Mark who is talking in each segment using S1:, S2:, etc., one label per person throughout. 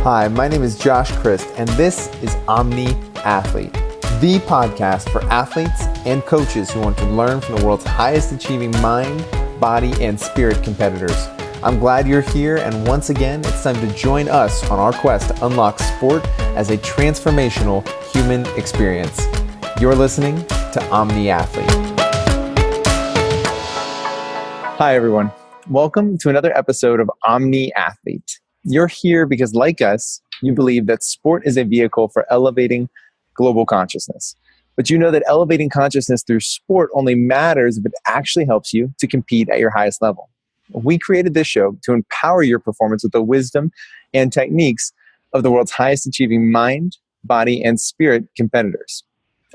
S1: Hi, my name is Josh Christ, and this is Omni Athlete, the podcast for athletes and coaches who want to learn from the world's highest achieving mind, body, and spirit competitors. I'm glad you're here, and once again, it's time to join us on our quest to unlock sport as a transformational human experience. You're listening to Omni Athlete. Hi, everyone. Welcome to another episode of Omni Athlete. You're here because, like us, you believe that sport is a vehicle for elevating global consciousness. But you know that elevating consciousness through sport only matters if it actually helps you to compete at your highest level. We created this show to empower your performance with the wisdom and techniques of the world's highest achieving mind, body, and spirit competitors.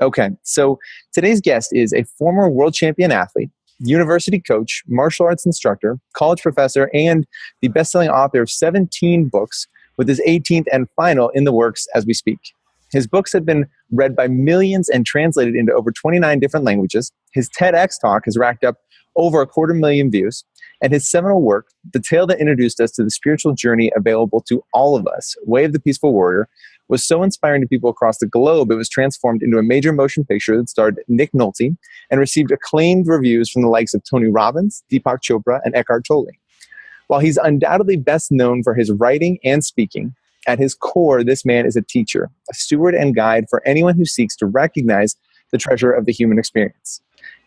S1: Okay, so today's guest is a former world champion athlete, university coach, martial arts instructor, college professor, and the best-selling author of 17 books, with his 18th and final in the works as we speak. His books have been read by millions and translated into over 29 different languages. His TedX Talk has racked up over 250,000 views. And his seminal work, The Tale That Introduced Us to the Spiritual Journey Available to All of Us, Way of the Peaceful Warrior, was so inspiring to people across the globe, it was transformed into a major motion picture that starred Nick Nolte and received acclaimed reviews from the likes of Tony Robbins, Deepak Chopra, and Eckhart Tolle. While he's undoubtedly best known for his writing and speaking, at his core, this man is a teacher, a steward and guide for anyone who seeks to recognize the treasure of the human experience.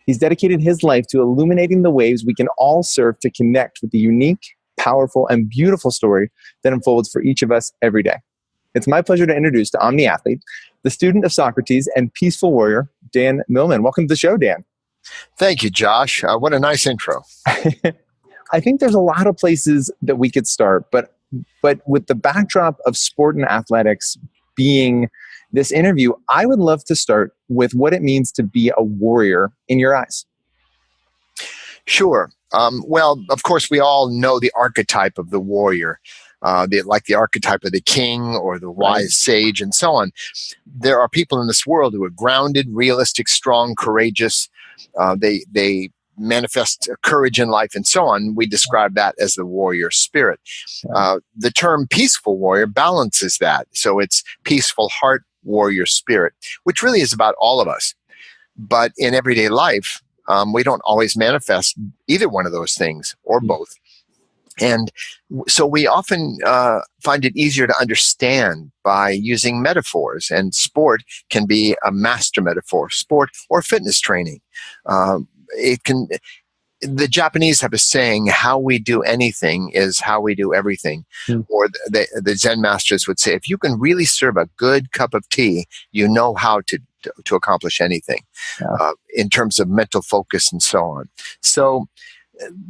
S1: He's dedicated his life to illuminating the ways we can all serve to connect with the unique, powerful, and beautiful story that unfolds for each of us every day. It's my pleasure to introduce to Omni Athlete, the student of Socrates and Peaceful Warrior, Dan Millman. Welcome to the show, Dan.
S2: Thank you, Josh. What a nice intro.
S1: I think there's a lot of places that we could start, but with the backdrop of sport and athletics being this interview, I would love to start with what it means to be a warrior in your eyes.
S2: Sure. Well, of course, we all know the archetype of the warrior, like the archetype of the king or the wise sage and so on. There are people in this world who are grounded, realistic, strong, courageous. They manifest courage in life and so on. We describe that as the warrior spirit. The term peaceful warrior balances that. So it's peaceful heart, warrior spirit, which really is about all of us. But in everyday life, we don't always manifest either one of those things or both. And so we often find it easier to understand by using metaphors, and sport can be a master metaphor, sport or fitness training. The Japanese have a saying, how we do anything is how we do everything. Or the Zen masters would say, if you can really serve a good cup of tea, you know how to accomplish anything in terms of mental focus and so on. So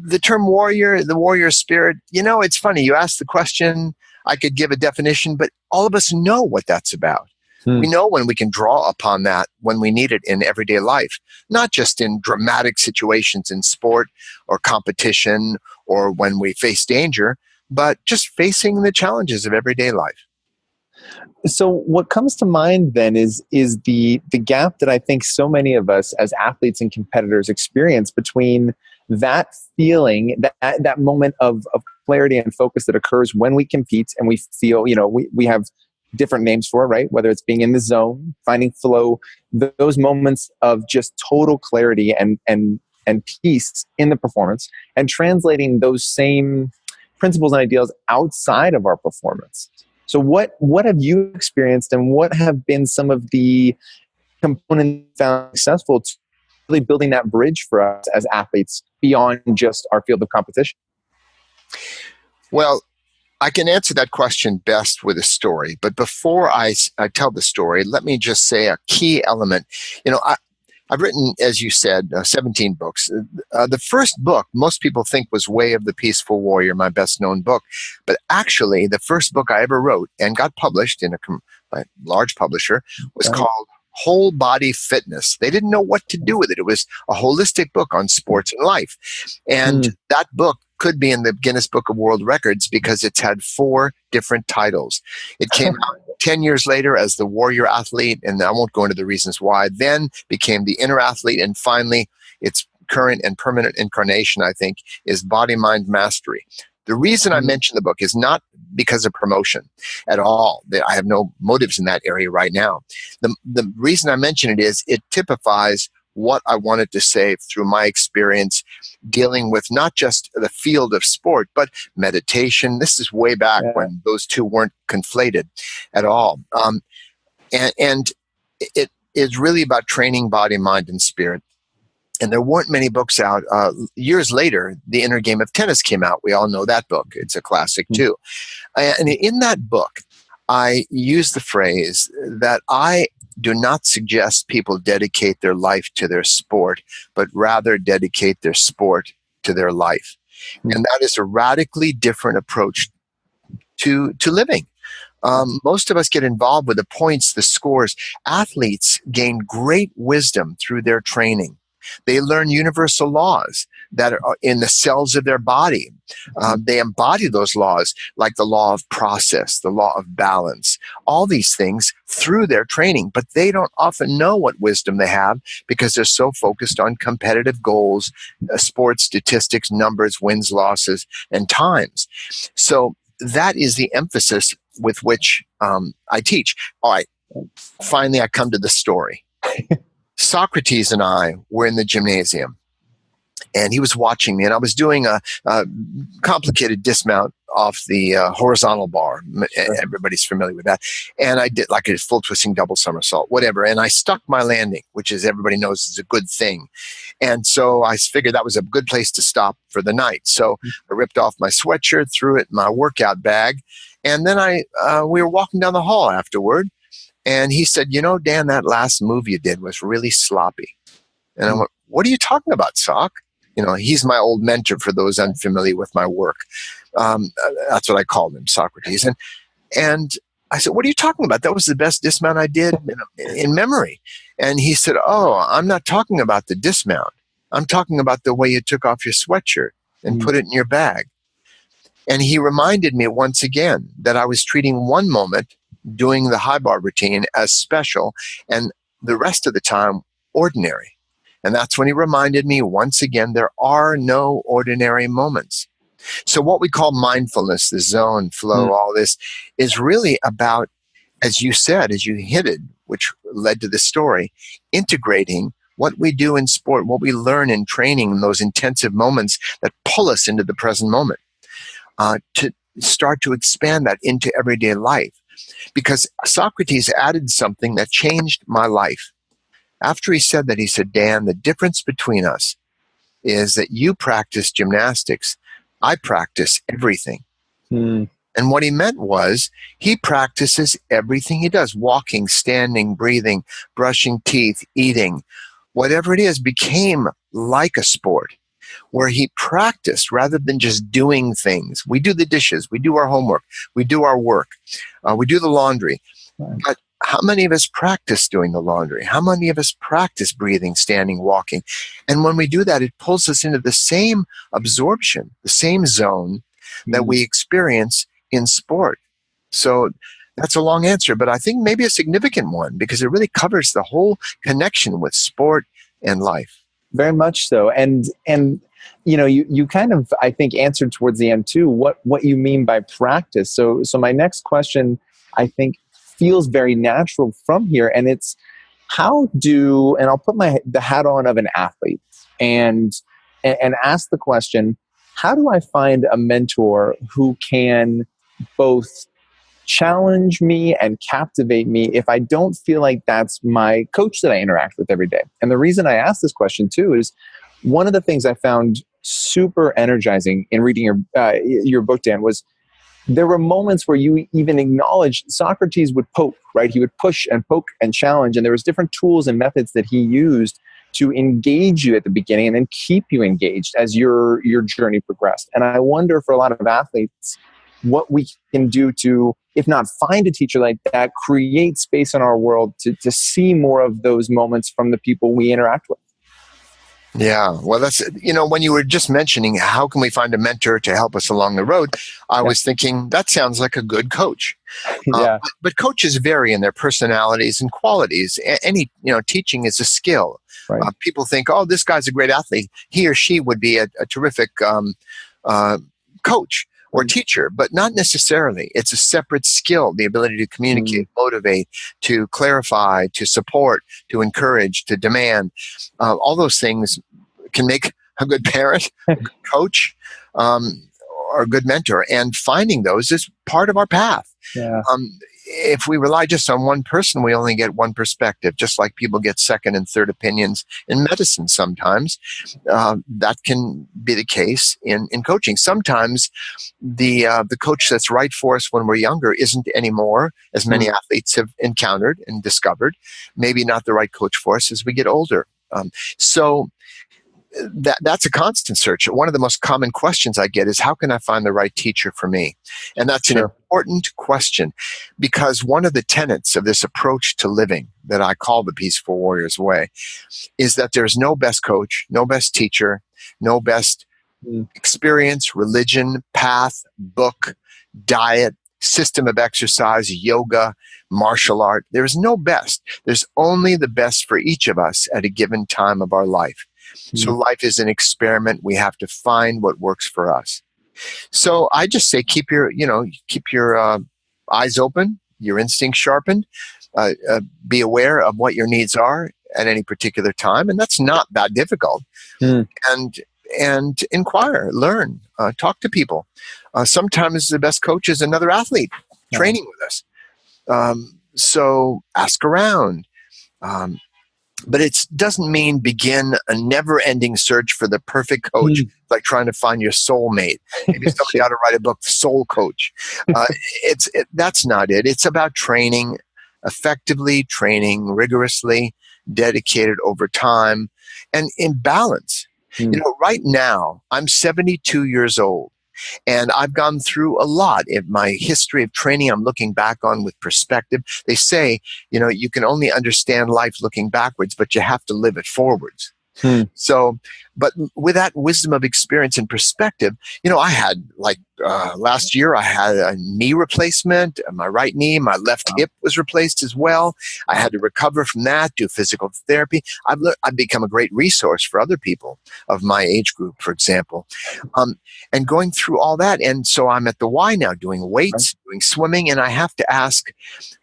S2: the term warrior, the warrior spirit, it's funny. You asked the question, I could give a definition, but all of us know what that's about. We know when we can draw upon that when we need it in everyday life, not just in dramatic situations in sport or competition or when we face danger, but just facing the challenges of everyday life.
S1: So what comes to mind then is the gap that I think so many of us as athletes and competitors experience between that feeling, that moment of clarity and focus that occurs when we compete and we feel, we have different names for it, right? Whether it's being in the zone, finding flow, those moments of just total clarity and peace in the performance, and translating those same principles and ideals outside of our performance. So what have you experienced, and what have been some of the components found successful to really building that bridge for us as athletes beyond just our field of competition?
S2: Well, I can answer that question best with a story. But before I tell the story, let me just say a key element. I've written, as you said, 17 books. The first book most people think was Way of the Peaceful Warrior, my best known book. But actually, the first book I ever wrote and got published in a large publisher was called Whole Body Fitness. They didn't know what to do with it. It was a holistic book on sports and life. And that book could be in the Guinness Book of World Records because it's had 4 different titles. It came out 10 years later as the Warrior Athlete, and I won't go into the reasons why, then became the Inner Athlete, and finally its current and permanent incarnation, I think, is Body Mind Mastery. The reason I mention the book is not because of promotion at all. I have no motives in that area right now. The reason I mention it is it typifies what I wanted to say through my experience dealing with not just the field of sport, but meditation. This is way back when those two weren't conflated at all. And it is really about training body, mind, and spirit. And there weren't many books out. Years later, The Inner Game of Tennis came out. We all know that book. It's a classic too. And in that book, I use the phrase that I do not suggest people dedicate their life to their sport, but rather dedicate their sport to their life. And that is a radically different approach to living. Most of us get involved with the points, the scores. Athletes gain great wisdom through their training. They learn universal laws that are in the cells of their body. They embody those laws, like the law of process, the law of balance, all these things through their training. But they don't often know what wisdom they have because they're so focused on competitive goals, sports statistics, numbers, wins, losses, and times. So that is the emphasis with which I teach. All right, finally I come to the story. Socrates and I were in the gymnasium, and he was watching me, and I was doing a complicated dismount off the horizontal bar. Everybody's familiar with that. And I did like a full twisting double somersault, whatever. And I stuck my landing, which is everybody knows is a good thing. And so I figured that was a good place to stop for the night. So I ripped off my sweatshirt, threw it in my workout bag, and then we were walking down the hall afterward. And he said, you know, Dan, that last move you did was really sloppy. And I went, what are you talking about, Sock? You know, he's my old mentor for those unfamiliar with my work. That's what I called him, Socrates. And I said, what are you talking about? That was the best dismount I did in memory. And he said, oh, I'm not talking about the dismount. I'm talking about the way you took off your sweatshirt and put it in your bag. And he reminded me once again that I was treating one moment doing the high bar routine as special and the rest of the time ordinary. And that's when he reminded me once again, there are no ordinary moments. So what we call mindfulness, the zone, flow, all this is really about, as you said, as you hinted, which led to the story, integrating what we do in sport, what we learn in training in those intensive moments that pull us into the present moment, to start to expand that into everyday life. Because Socrates added something that changed my life. After he said that, he said, Dan, the difference between us is that you practice gymnastics. I practice everything. And what he meant was he practices everything he does. Walking, standing, breathing, brushing teeth, eating, whatever it is became like a sport where he practiced rather than just doing things. We do the dishes, we do our homework, we do our work, we do the laundry. But how many of us practice doing the laundry? How many of us practice breathing, standing, walking? And when we do that, it pulls us into the same absorption, the same zone that we experience in sport. So that's a long answer, but I think maybe a significant one because it really covers the whole connection with sport and life.
S1: Very much so. And you know, you kind of, I think, answered towards the end too, what you mean by practice. So my next question, I think, feels very natural from here. And it's and I'll put the hat on of an athlete and ask the question, how do I find a mentor who can both challenge me and captivate me if I don't feel like that's my coach that I interact with every day? And the reason I ask this question too is one of the things I found super energizing in reading your book, Dan, was there were moments where you even acknowledged Socrates would poke, right? He would push and poke and challenge, and there was different tools and methods that he used to engage you at the beginning and then keep you engaged as your journey progressed. And I wonder for a lot of athletes what we can do to, if not find a teacher like that, create space in our world to see more of those moments from the people we interact with.
S2: Yeah, well, that's, when you were just mentioning how can we find a mentor to help us along the road, I was thinking that sounds like a good coach. But coaches vary in their personalities and qualities. Any, teaching is a skill. Right. People think, oh, this guy's a great athlete. He or she would be a terrific coach. or teacher, but not necessarily. It's a separate skill, the ability to communicate, motivate, to clarify, to support, to encourage, to demand. All those things can make a good parent, a good coach, or a good mentor. And finding those is part of our path.
S1: Yeah.
S2: If we rely just on one person, we only get one perspective, just like people get second and third opinions in medicine sometimes. That can be the case in coaching. Sometimes the coach that's right for us when we're younger isn't anymore, as many athletes have encountered and discovered, maybe not the right coach for us as we get older. So that's a constant search. One of the most common questions I get is, how can I find the right teacher for me? And that's an important question, because one of the tenets of this approach to living that I call the Peaceful Warrior's Way is that there's no best coach, no best teacher, no best experience, religion, path, book, diet, system of exercise, yoga, martial art. There's no best. There's only the best for each of us at a given time of our life. So life is an experiment. We have to find what works for us. So I just say, keep your eyes open, your instincts sharpened, be aware of what your needs are at any particular time. And that's not that difficult. And inquire, learn, talk to people. Sometimes the best coach is another athlete training with us. So ask around. But it doesn't mean begin a never-ending search for the perfect coach, like trying to find your soulmate. Maybe somebody ought to write a book, Soul Coach. That's not it. It's about training effectively, training rigorously, dedicated over time, and in balance. Right now, I'm 72 years old. And I've gone through a lot in my history of training. I'm looking back on with perspective. They say, you can only understand life looking backwards, but you have to live it forwards. So, but with that wisdom of experience and perspective, I had last year, I had a knee replacement, my right knee, my left hip was replaced as well. I had to recover from that, do physical therapy. I've become a great resource for other people of my age group, for example. And going through all that. And so I'm at the Y now, doing weights, doing swimming, and I have to ask,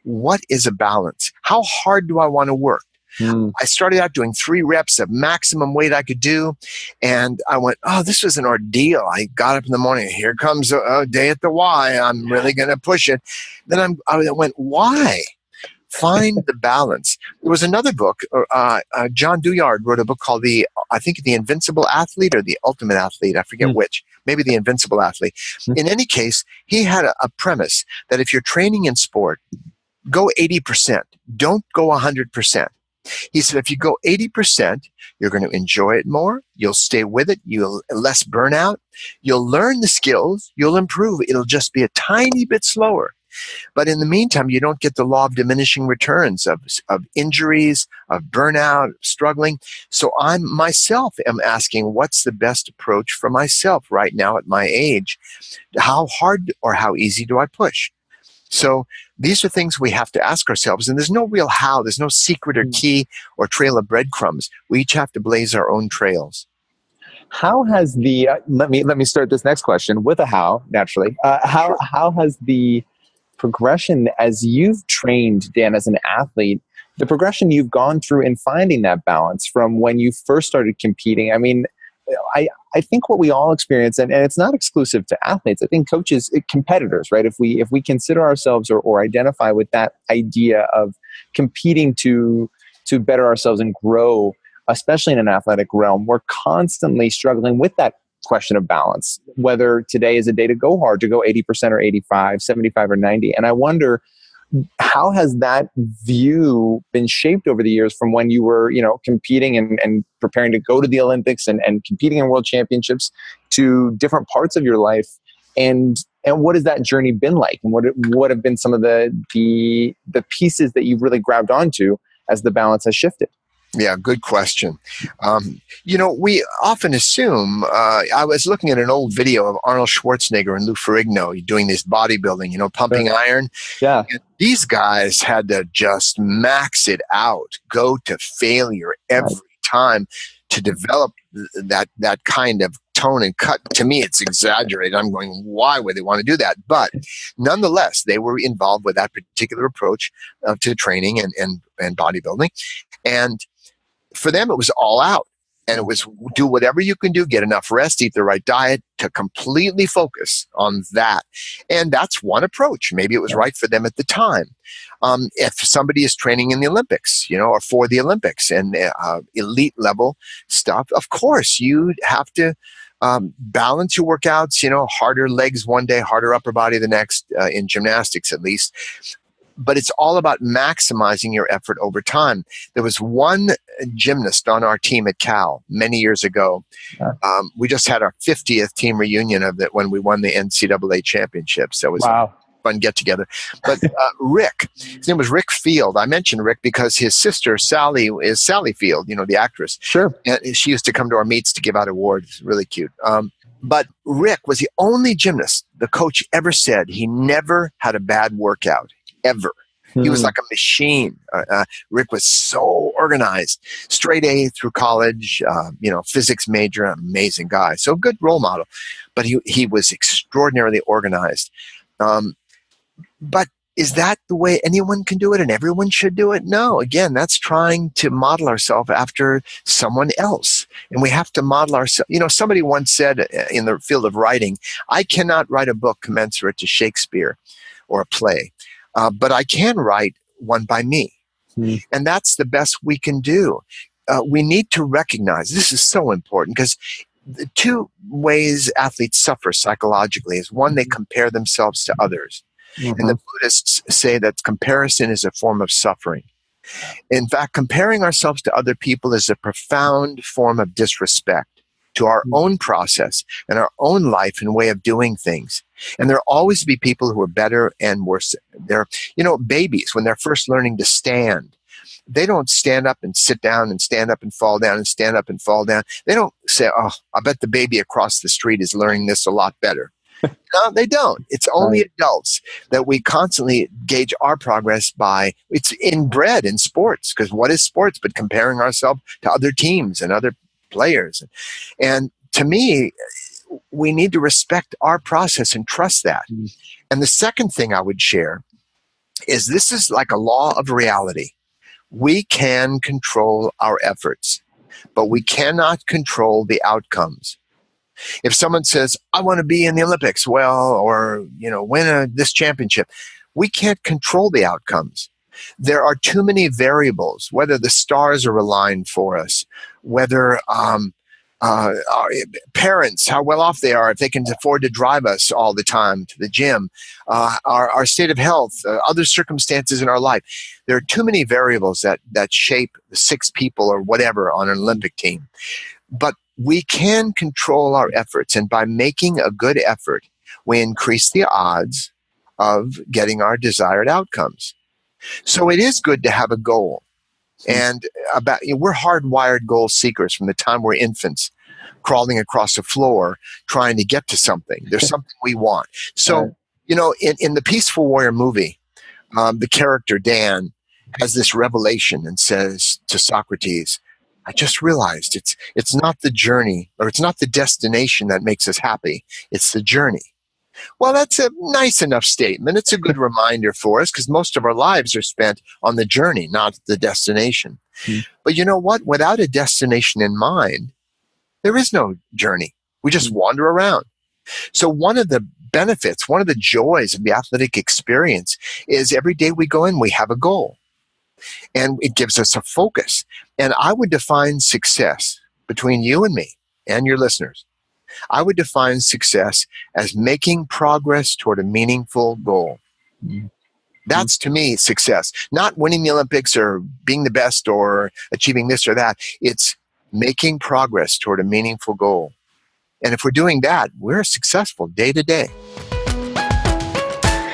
S2: what is a balance? How hard do I want to work? I started out doing 3 reps of maximum weight I could do. And I went, this was an ordeal. I got up in the morning. Here comes a day at the Y. I'm really going to push it. Then I went, why? Find the balance. There was another book. John Douillard wrote a book called The Invincible Athlete or The Ultimate Athlete. I forget which. Maybe The Invincible Athlete. In any case, he had a premise that if you're training in sport, go 80%. Don't go 100%. He said, if you go 80%, you're going to enjoy it more. You'll stay with it. You'll less burnout. You'll learn the skills. You'll improve. It'll just be a tiny bit slower. But in the meantime, you don't get the law of diminishing returns of injuries, of burnout, struggling. So I myself am asking, what's the best approach for myself right now at my age? How hard or how easy do I push? So these are things we have to ask ourselves, and there's no real how. There's no secret or key or trail of breadcrumbs. We each have to blaze our own trails.
S1: How has the let me start this next question with a how, naturally. How has the progression as you've trained, Dan, as an athlete, the progression you've gone through in finding that balance from when you first started competing? I mean, I think what we all experience, and it's not exclusive to athletes, I think coaches, competitors, right? If we consider ourselves or identify with that idea of competing to better ourselves and grow, especially in an athletic realm, we're constantly struggling with that question of balance, whether today is a day to go hard, to go 80% or 85, 75 or 90. And I wonder, how has that view been shaped over the years from when you were, competing and preparing to go to the Olympics and competing in world championships to different parts of your life? And what has that journey been like? And what have been some of the pieces that you've really grabbed onto as the balance has shifted?
S2: Yeah, good question. We often assume, I was looking at an old video of Arnold Schwarzenegger and Lou Ferrigno doing this bodybuilding, pumping iron.
S1: Yeah.
S2: And these guys had to just max it out, go to failure every time to develop that kind of tone and cut. To me, it's exaggerated. I'm going, why would they want to do that? But nonetheless, they were involved with that particular approach to training and bodybuilding. And for them, it was all out. And it was do whatever you can do, get enough rest, eat the right diet to completely focus on that. And that's one approach. Maybe it was right for them at the time. If somebody is training in the Olympics, or for the Olympics and elite level stuff, of course, you have to balance your workouts, harder legs one day, harder upper body the next, in gymnastics at least. But it's all about maximizing your effort over time. There was one gymnast on our team at Cal many years ago. We just had our 50th team reunion of that when we won the NCAA championships. So it was a fun get together. But Rick, his name was Rick Field. I mentioned Rick because his sister Sally is Sally Field, the actress.
S1: Sure.
S2: And she used to come to our meets to give out awards. Really cute. But Rick was the only gymnast the coach ever said he never had a bad workout. Ever. He was like a machine. Rick was so organized, straight A through college, physics major, amazing guy. So good role model, but he was extraordinarily organized. But is that the way anyone can do it and everyone should do it? No, again, that's trying to model ourselves after someone else. And we have to model ourselves. Somebody once said in the field of writing, I cannot write a book commensurate to Shakespeare or a play. But I can write one by me. And that's the best we can do. We need to recognize, this is so important, because the two ways athletes suffer psychologically is one, they compare themselves to others. And the Buddhists say that comparison is a form of suffering. In fact, comparing ourselves to other people is a profound form of disrespect to our own process and our own life and way of doing things. And there'll always be people who are better and worse. They're, babies, when they're first learning to stand, they don't stand up and sit down and stand up and fall down and stand up and fall down. They don't say, oh, I bet the baby across the street is learning this a lot better. No, they don't. It's only adults that we constantly gauge our progress by. It's inbred in sports, because what is sports but comparing ourselves to other teams and other players? And to me, we need to respect our process and trust that. And the second thing I would share is this is like a law of reality. We can control our efforts, but we cannot control the outcomes. If someone says, I want to be in the Olympics, or win this championship, we can't control the outcomes. There are too many variables, whether the stars are aligned for us, whether our parents, how well off they are, if they can afford to drive us all the time to the gym, our state of health, other circumstances in our life. There are too many variables that shape the 6 people or whatever on an Olympic team. But we can control our efforts, and by making a good effort, we increase the odds of getting our desired outcomes. So it is good to have a goal. And we're hardwired goal seekers from the time we're infants, crawling across the floor, trying to get to something. There's something we want. So, in the Peaceful Warrior movie, the character Dan has this revelation and says to Socrates, I just realized it's not the journey, or it's not the destination that makes us happy. It's the journey. Well, that's a nice enough statement. It's a good reminder for us, because most of our lives are spent on the journey, not the destination. But you know what? Without a destination in mind, there is no journey. We just wander around. So one of the benefits, one of the joys of the athletic experience is every day we go in, we have a goal. And it gives us a focus. And I would define success between you and me and your listeners. I would define success as making progress toward a meaningful goal. That's, to me, success. Not winning the Olympics or being the best or achieving this or that. It's making progress toward a meaningful goal. And if we're doing that, we're successful day to day.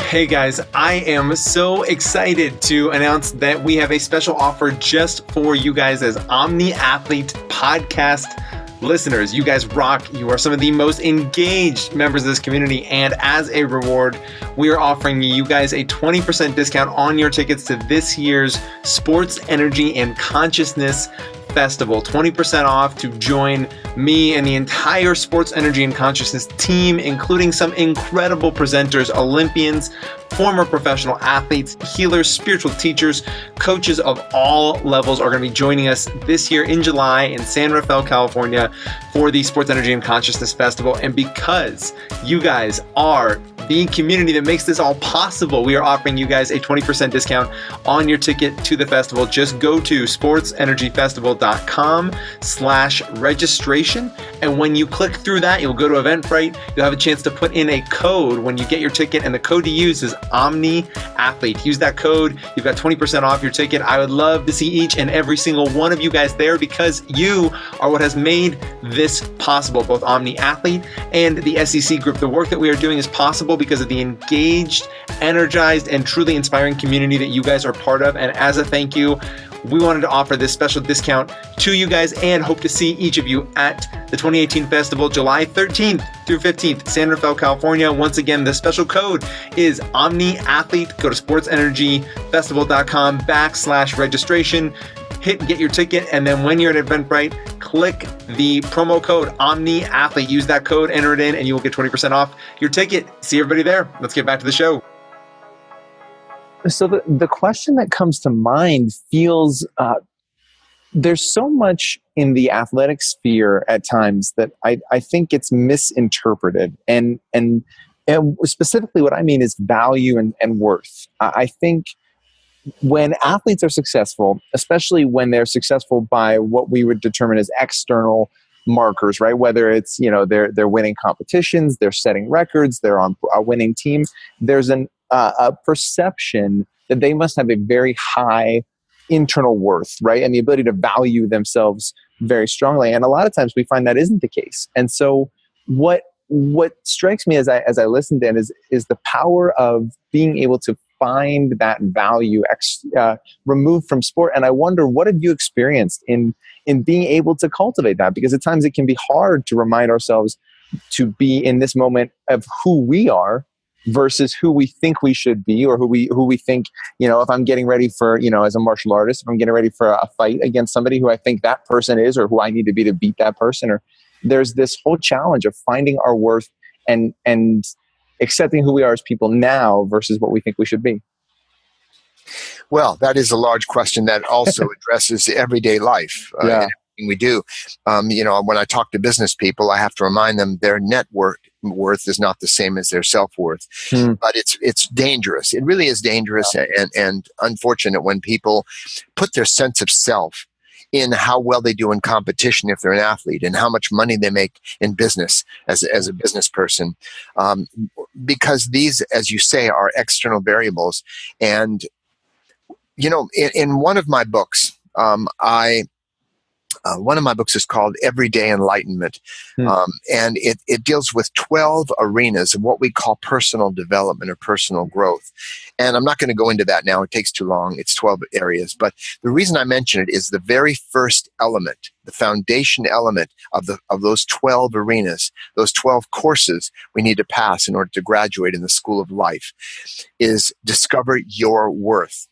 S1: Hey guys, I am so excited to announce that we have a special offer just for you guys as Omni Athlete podcast listeners. You guys rock. You are some of the most engaged members of this community. And as a reward, we are offering you guys a 20% discount on your tickets to this year's Sports, Energy, and Consciousness Festival. 20% off to join me and the entire Sports Energy and Consciousness team, including some incredible presenters, Olympians, former professional athletes, healers, spiritual teachers, coaches of all levels are going to be joining us this year in July in San Rafael, California for the Sports Energy and Consciousness Festival. And because you guys are the community that makes this all possible, we are offering you guys a 20% discount on your ticket to the festival. Just go to sportsenergyfestival.com/registration. And when you click through that, you'll go to Eventbrite. You'll have a chance to put in a code when you get your ticket. And the code to use is Omni Athlete. Use that code. You've got 20% off your ticket. I would love to see each and every single one of you guys there because you are what has made this possible, both Omni Athlete and the SEC group. The work that we are doing is possible because of the engaged, energized, and truly inspiring community that you guys are part of. And as a thank you, we wanted to offer this special discount to you guys and hope to see each of you at the 2018 festival, July 13th through 15th, San Rafael, California. Once again, the special code is Omni Athlete. Go to sportsenergyfestival.com/registration. Get your ticket, and then when you're at Eventbrite, click the promo code Omni Athlete. Use that code, enter it in, and you will get 20% off your ticket. See everybody there. Let's get back to the show. So the question that comes to mind feels there's so much in the athletic sphere at times that I think it's misinterpreted, and specifically what I mean is value and worth. I think when athletes are successful, especially when they're successful by what we would determine as external markers, right? Whether it's, they're winning competitions, they're setting records, they're on a winning team, there's a perception that they must have a very high internal worth, right? And the ability to value themselves very strongly. And a lot of times we find that isn't the case. And so what strikes me as I listen to him is the power of being able to find that value removed from sport. And I wonder, what have you experienced in being able to cultivate that? Because at times it can be hard to remind ourselves to be in this moment of who we are versus who we think we should be, or who we think, if I'm getting ready for, as a martial artist, if I'm getting ready for a fight against somebody who I think that person is, or who I need to be to beat that person, or there's this whole challenge of finding our worth and accepting who we are as people now versus what we think we should be.
S2: Well, that is a large question that also addresses everyday life in everything we do. When I talk to business people, I have to remind them their net worth is not the same as their self-worth. But it's dangerous. It really is dangerous and unfortunate when people put their sense of self in how well they do in competition if they're an athlete, and how much money they make in business as a business person. Because these, as you say, are external variables. And, in one of my books, one of my books is called Everyday Enlightenment. And it deals with 12 arenas of what we call personal development or personal growth. And I'm not going to go into that now. It takes too long. It's 12 areas. But the reason I mention it is the very first element, the foundation element of those 12 arenas, those 12 courses we need to pass in order to graduate in the school of life, is discover your worth.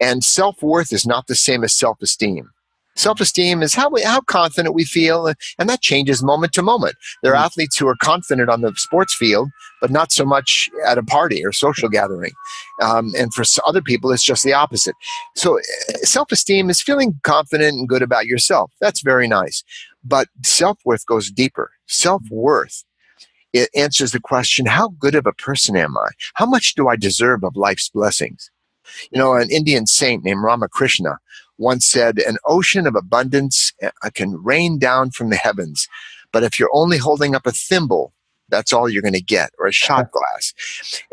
S2: And self-worth is not the same as self-esteem. Self-esteem is how confident we feel, and that changes moment to moment. There are athletes who are confident on the sports field, but not so much at a party or social gathering. And for other people, it's just the opposite. So self-esteem is feeling confident and good about yourself. That's very nice. But self-worth goes deeper. Self-worth, it answers the question, how good of a person am I? How much do I deserve of life's blessings? An Indian saint named Ramakrishna once said, an ocean of abundance can rain down from the heavens, but if you're only holding up a thimble, that's all you're going to get, or a shot glass.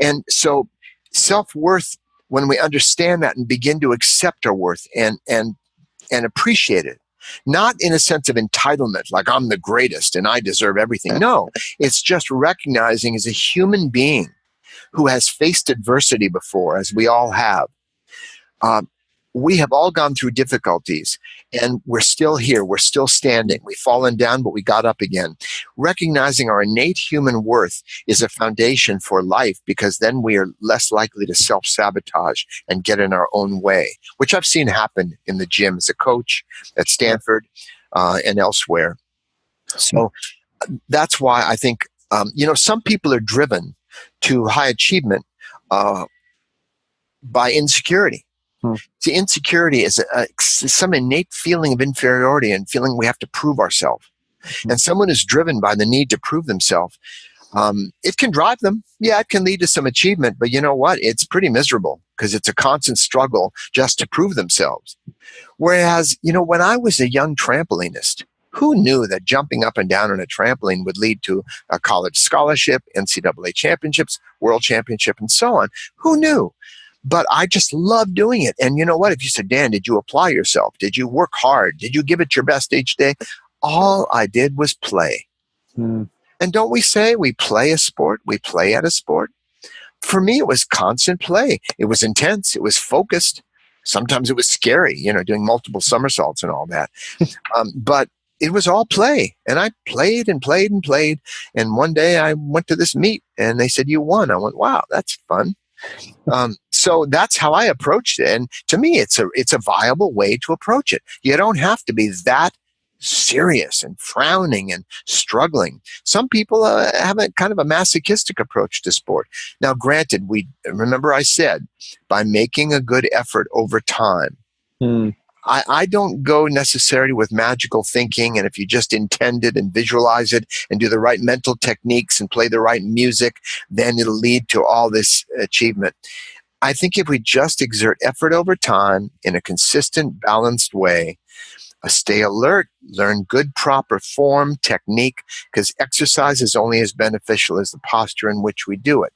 S2: And so self-worth, when we understand that and begin to accept our worth and appreciate it, not in a sense of entitlement, like I'm the greatest and I deserve everything. No, it's just recognizing as a human being who has faced adversity before, as we all have, we have all gone through difficulties, and we're still here. We're still standing. We've fallen down, but we got up again. Recognizing our innate human worth is a foundation for life, because then we are less likely to self-sabotage and get in our own way, which I've seen happen in the gym as a coach at Stanford and elsewhere. So that's why I think, some people are driven to high achievement by insecurity. See, insecurity is some innate feeling of inferiority and feeling we have to prove ourselves. And someone is driven by the need to prove themselves. It can drive them. Yeah, it can lead to some achievement, but you know what? It's pretty miserable, because it's a constant struggle just to prove themselves. Whereas, when I was a young trampolinist, who knew that jumping up and down on a trampoline would lead to a college scholarship, NCAA championships, world championship, and so on? Who knew? But I just love doing it. And you know what? If you said, Dan, did you apply yourself? Did you work hard? Did you give it your best each day? All I did was play. And don't we say we play a sport? We play at a sport. For me, it was constant play. It was intense. It was focused. Sometimes it was scary, doing multiple somersaults and all that. But it was all play. And I played and played and played. And one day I went to this meet and they said, you won. I went, wow, that's fun. So that's how I approached it. And to me, it's a viable way to approach it. You don't have to be that serious and frowning and struggling. Some people have a kind of a masochistic approach to sport. Now, granted, remember I said, by making a good effort over time, I don't go necessarily with magical thinking, and if you just intend it and visualize it and do the right mental techniques and play the right music, then it'll lead to all this achievement. I think if we just exert effort over time in a consistent, balanced way, stay alert, learn good, proper form, technique, because exercise is only as beneficial as the posture in which we do it.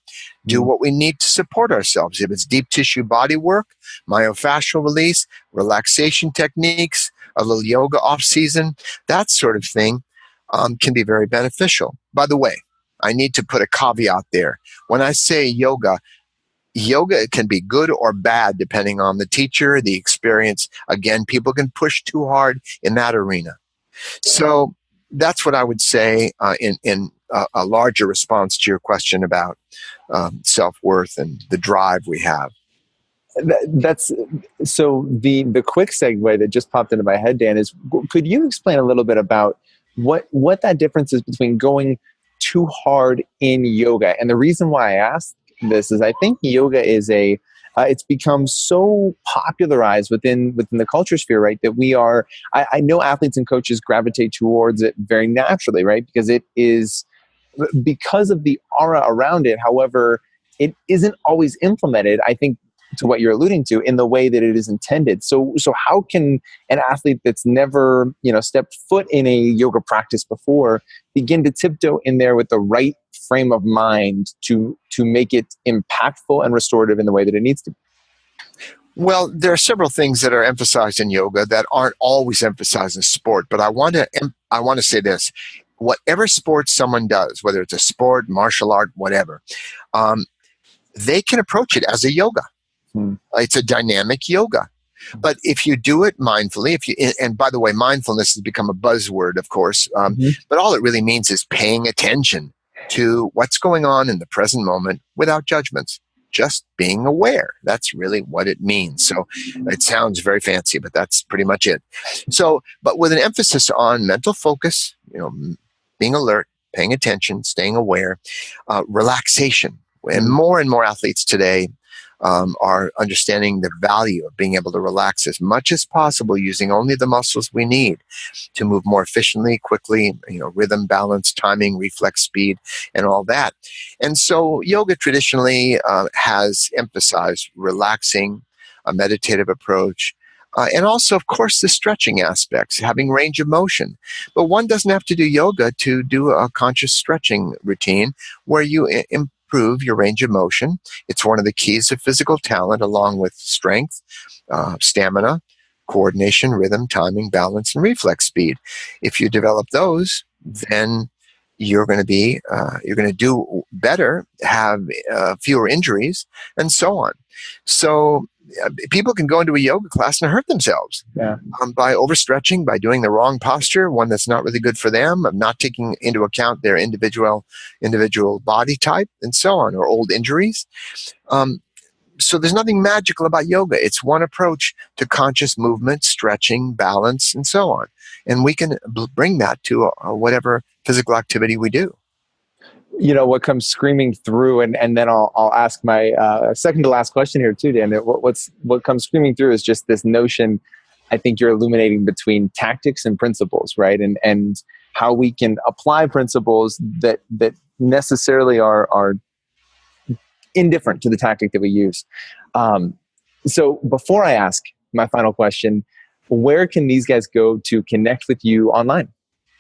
S2: Do what we need to support ourselves. If it's deep tissue body work, myofascial release, relaxation techniques, a little yoga off season, that sort of thing can be very beneficial. By the way, I need to put a caveat there. When I say yoga can be good or bad depending on the teacher, the experience. Again, people can push too hard in that arena. So that's what I would say in a larger response to your question about self-worth and the drive we have.
S1: That's so the quick segue that just popped into my head, Dan, is could you explain a little bit about what that difference is between going too hard in yoga? And the reason why I asked this is I think yoga is it's become so popularized within the culture sphere, right? That we are, I know athletes and coaches gravitate towards it very naturally, right? Because it is, because of the aura around it. However, it isn't always implemented, I think, to what you're alluding to, in the way that it is intended. So how can an athlete that's never, stepped foot in a yoga practice before begin to tiptoe in there with the right frame of mind to make it impactful and restorative in the way that it needs to be?
S2: Well, there are several things that are emphasized in yoga that aren't always emphasized in sport, but I want to say this. Whatever sport someone does, whether it's a sport, martial art, whatever, they can approach it as a yoga. It's a dynamic yoga. But if you do it mindfully, and by the way, mindfulness has become a buzzword, of course, but all it really means is paying attention to what's going on in the present moment without judgments, just being aware. That's really what it means. So it sounds very fancy, but that's pretty much it. So, but with an emphasis on mental focus, being alert, paying attention, staying aware, relaxation. And more athletes today are understanding the value of being able to relax as much as possible using only the muscles we need to move more efficiently, quickly, rhythm, balance, timing, reflex, speed, and all that. And so yoga traditionally has emphasized relaxing, a meditative approach, and also, of course, the stretching aspects, having range of motion. But one doesn't have to do yoga to do a conscious stretching routine where you improve your range of motion. It's one of the keys of physical talent, along with strength, stamina, coordination, rhythm, timing, balance, and reflex speed. If you develop those, then you're going to do better, have fewer injuries, and so on. So people can go into a yoga class and hurt themselves
S1: Yeah.
S2: By overstretching, by doing the wrong posture, one that's not really good for them, of not taking into account their individual body type and so on, or old injuries. So there's nothing magical about yoga. It's one approach to conscious movement, stretching, balance, and so on. And we can bring that to whatever physical activity we do.
S1: What comes screaming through, and then I'll ask my second to last question here too, Dan. What comes screaming through is just this notion. I think you're illuminating between tactics and principles, right? And how we can apply principles that necessarily are indifferent to the tactic that we use. So before I ask my final question, where can these guys go to connect with you online?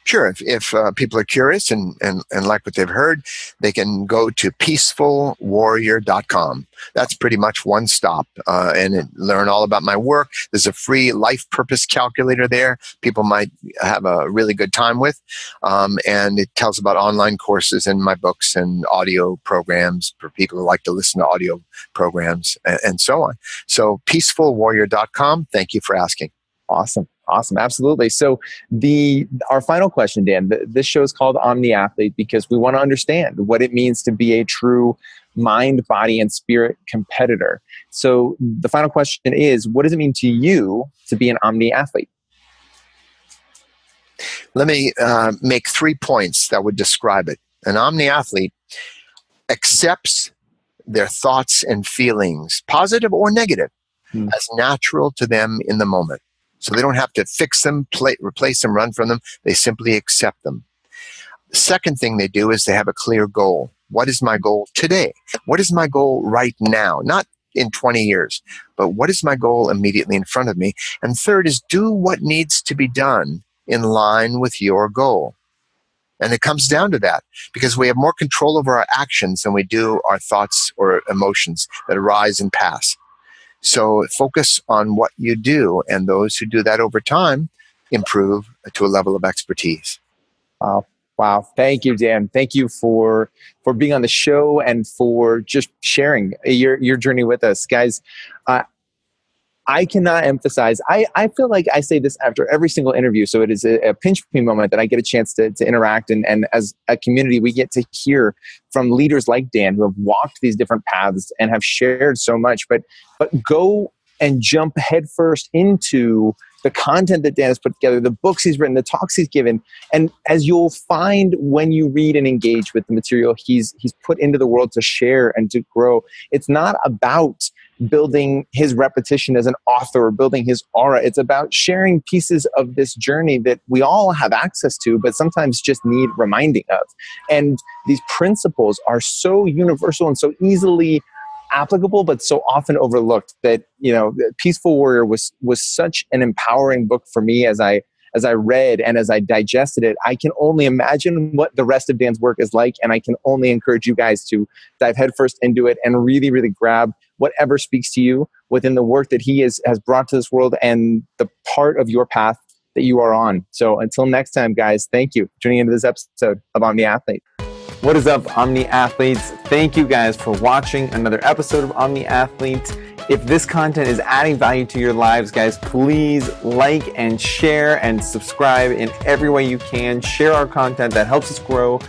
S2: Sure. If people are curious and like what they've heard, they can go to peacefulwarrior.com. That's pretty much one stop and learn all about my work. There's a free life purpose calculator there people might have a really good time with. And it tells about online courses and my books and audio programs for people who like to listen to audio programs and so on. So peacefulwarrior.com. Thank you for asking.
S1: Awesome. Absolutely. So our final question, Dan, this show is called Omni Athlete because we want to understand what it means to be a true mind, body, and spirit competitor. So the final question is, what does it mean to you to be an Omni Athlete?
S2: Let me make 3 points that would describe it. An Omni Athlete accepts their thoughts and feelings, positive or negative, as natural to them in the moment. So they don't have to fix them, replace them, run from them. They simply accept them. The second thing they do is they have a clear goal. What is my goal today? What is my goal right now? Not in 20 years, but what is my goal immediately in front of me? And third is do what needs to be done in line with your goal. And it comes down to that because we have more control over our actions than we do our thoughts or emotions that arise and pass. So focus on what you do, and those who do that over time improve to a level of expertise.
S1: Wow. Thank you, Dan. Thank you for being on the show and for just sharing your journey with us. Guys, I cannot emphasize, I feel like I say this after every single interview, so it is a pinch me moment that I get a chance to interact, and as a community, we get to hear from leaders like Dan who have walked these different paths and have shared so much, but go and jump headfirst into the content that Dan has put together, the books he's written, the talks he's given. And as you'll find when you read and engage with the material he's put into the world to share and to grow, it's not about building his repetition as an author or building his aura. It's about sharing pieces of this journey that we all have access to, but sometimes just need reminding of. And these principles are so universal and so easily applicable, but so often overlooked that, Peaceful Warrior was such an empowering book for me as I read and as I digested it. I can only imagine what the rest of Dan's work is like, and I can only encourage you guys to dive headfirst into it and really, really grab whatever speaks to you within the work that he has brought to this world and the part of your path that you are on. So until next time, guys, thank you for tuning into this episode of Omni Athlete. What is up, Omni Athletes? Thank you guys for watching another episode of Omni Athlete. If this content is adding value to your lives, guys, please like and share and subscribe in every way you can. Share our content. That helps us grow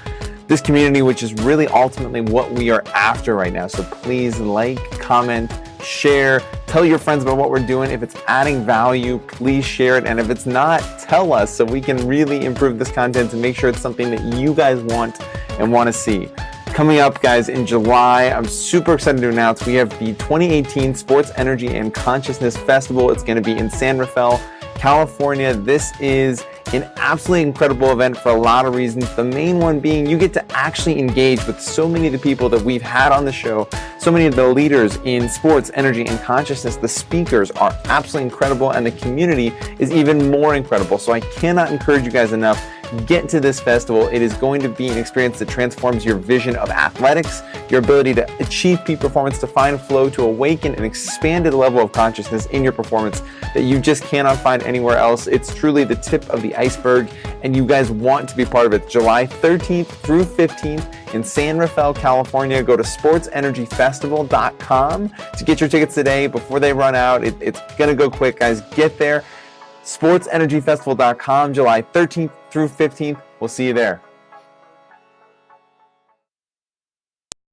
S1: this community, which is really ultimately what we are after right now. So please like, comment, share, tell your friends about what we're doing. If it's adding value, please share it. And if it's not, tell us so we can really improve this content to make sure it's something that you guys want and want to see. Coming up, guys, in July, I'm super excited to announce we have the 2018 Sports Energy and Consciousness Festival. It's going to be in San Rafael, California. This is an absolutely incredible event for a lot of reasons. The main one being you get to actually engage with so many of the people that we've had on the show, so many of the leaders in sports, energy, and consciousness. The speakers are absolutely incredible, and the community is even more incredible. So I cannot encourage you guys enough. Get to this festival. It is going to be an experience that transforms your vision of athletics, your ability to achieve peak performance, to find flow, to awaken an expanded level of consciousness in your performance that you just cannot find anywhere else. It's truly the tip of the iceberg, and you guys want to be part of it. July 13th through 15th in San Rafael, California. Go to sportsenergyfestival.com to get your tickets today before they run out. It's going to go quick, guys. Get there. sportsenergyfestival.com, July 13th through 15th. We'll see you there.